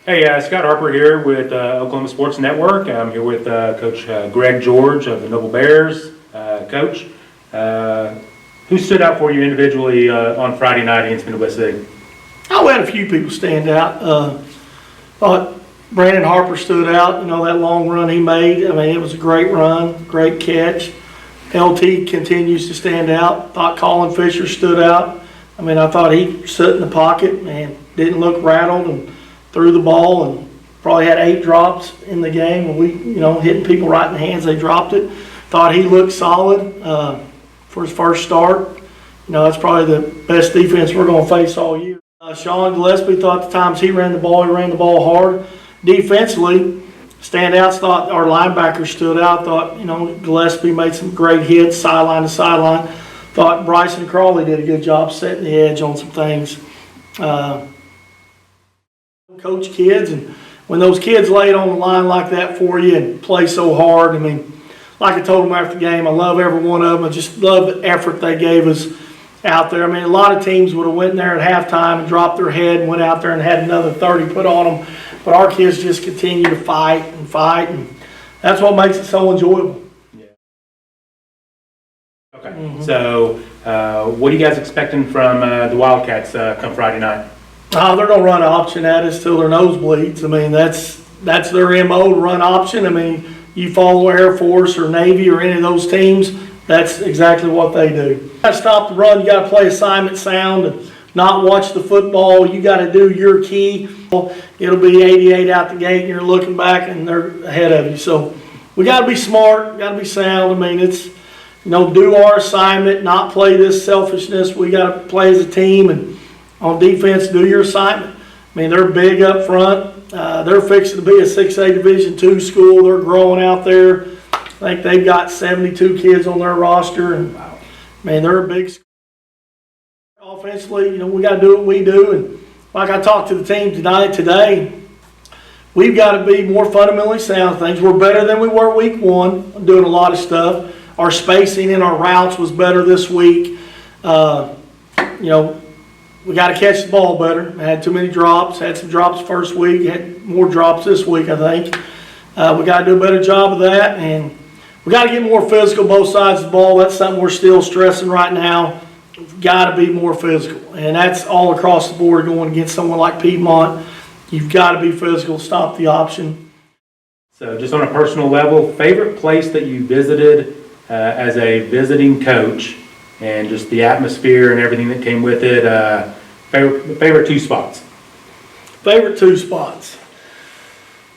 Hey, Scott Harper here with Oklahoma Sports Network. I'm here with Coach Greg George of the Noble Bears. Coach, who stood out for you individually on Friday night against MWC? Oh, we had a few people stand out. Thought Brandon Harper stood out. You know, that long run he made. I mean, it was a great run, great catch. LT continues to stand out. Thought Colin Fisher stood out. I mean, I thought he stood in the pocket and didn't look rattled and threw the ball and probably had 8 drops in the game. And we, hitting people right in the hands, they dropped it. Thought he looked solid for his first start. That's probably the best defense we're going to face all year. Sean Gillespie thought the times he ran the ball hard. Defensively, standouts, thought our linebackers stood out. Thought, Gillespie made some great hits, sideline to sideline. Thought Bryson Crawley did a good job setting the edge on some things. Coach kids, and when those kids lay it on the line like that for you and play so hard, I mean, like I told them after the game, I love every one of them. I just love the effort they gave us out there. I mean, a lot of teams would have went in there at halftime and dropped their head and went out there and had another 30 put on them. But our kids just continue to fight, and that's what makes it so enjoyable. Yeah. Okay. So, what are you guys expecting from the Wildcats come Friday night? They're going to run option at us till their nose bleeds. I mean, that's their MO, to run option. I mean, you follow Air Force or Navy or any of those teams, that's exactly what they do. You got to stop the run. You got to play assignment sound and not watch the football. You got to do your key. It'll be 88 out the gate, and you're looking back, and they're ahead of you. So we got to be smart. Got to be sound. I mean, it's do our assignment, not play this selfishness. We got to play as a team, and on defense, do your assignment. I mean, they're big up front. They're fixing to be a 6A Division II school. They're growing out there. I think they've got 72 kids on their roster, and man, they're a big school. Offensively, we got to do what we do, and like I talked to the team today, we've got to be more fundamentally sound things. We're better than we were week 1, doing a lot of stuff. Our spacing in our routes was better this week. We got to catch the ball better. I had too many drops. Had some drops first week. Had more drops this week, I think. We got to do a better job of that, and we got to get more physical both sides of the ball. That's something we're still stressing right now. We've got to be more physical, and that's all across the board. Going against someone like Piedmont, you've got to be physical. Stop the option. So, just on a personal level, favorite place that you visited as a visiting coach, and just the atmosphere and everything that came with it. Favorite 2 spots. Favorite 2 spots.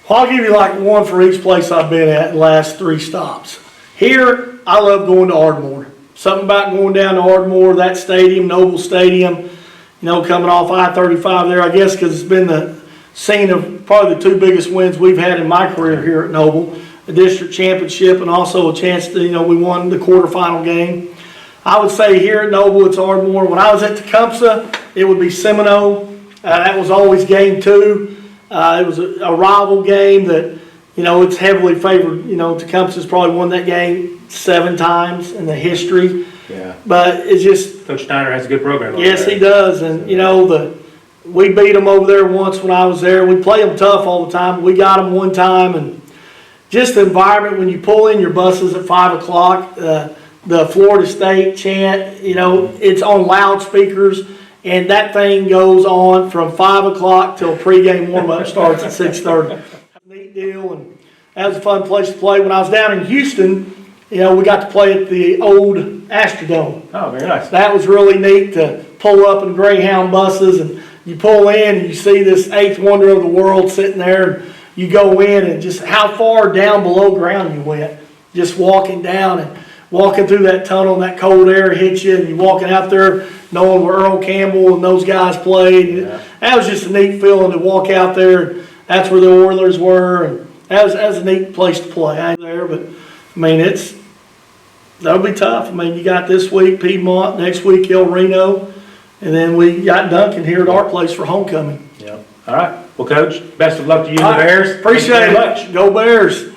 Well, I'll give you like one for each place I've been at in the last 3 stops. Here, I love going to Ardmore. Something about going down to Ardmore, that stadium, Noble Stadium, coming off I-35 there, I guess, because it's been the scene of probably the 2 biggest wins we've had in my career here at Noble. The district championship and also a chance to, we won the quarterfinal game. I would say here at Noble, it's Ardmore. When I was at Tecumseh, it would be Seminole. That was always game 2. It was a rival game that, it's heavily favored. Tecumseh's probably won that game 7 times in the history. Yeah. But it's just... Coach Steiner has a good program. Yes, he does. And, we beat them over there once when I was there. We play them tough all the time. We got them one time. And just the environment when you pull in your buses at 5 o'clock, the Florida State chant, it's on loudspeakers, and that thing goes on from 5 o'clock till pregame warm-up starts at 6:30. Neat deal, and that was a fun place to play. When I was down in Houston, we got to play at the old Astrodome. Oh, very nice. That was really neat to pull up in Greyhound buses, and you pull in and you see this 8th wonder of the world sitting there, and you go in, and just how far down below ground you went, just walking down and walking through that tunnel, and that cold air hits you, and you're walking out there knowing where Earl Campbell and those guys played. Yeah. That was just a neat feeling to walk out there. That's where the Oilers were, and that was a neat place to play out there. But I mean, that'll be tough. I mean, you got this week Piedmont, next week El Reno, and then we got Duncan here at our place for homecoming. Yeah. All right. Well, Coach, best of luck to you and the Bears. Appreciate it. Thank you very much. Go Bears.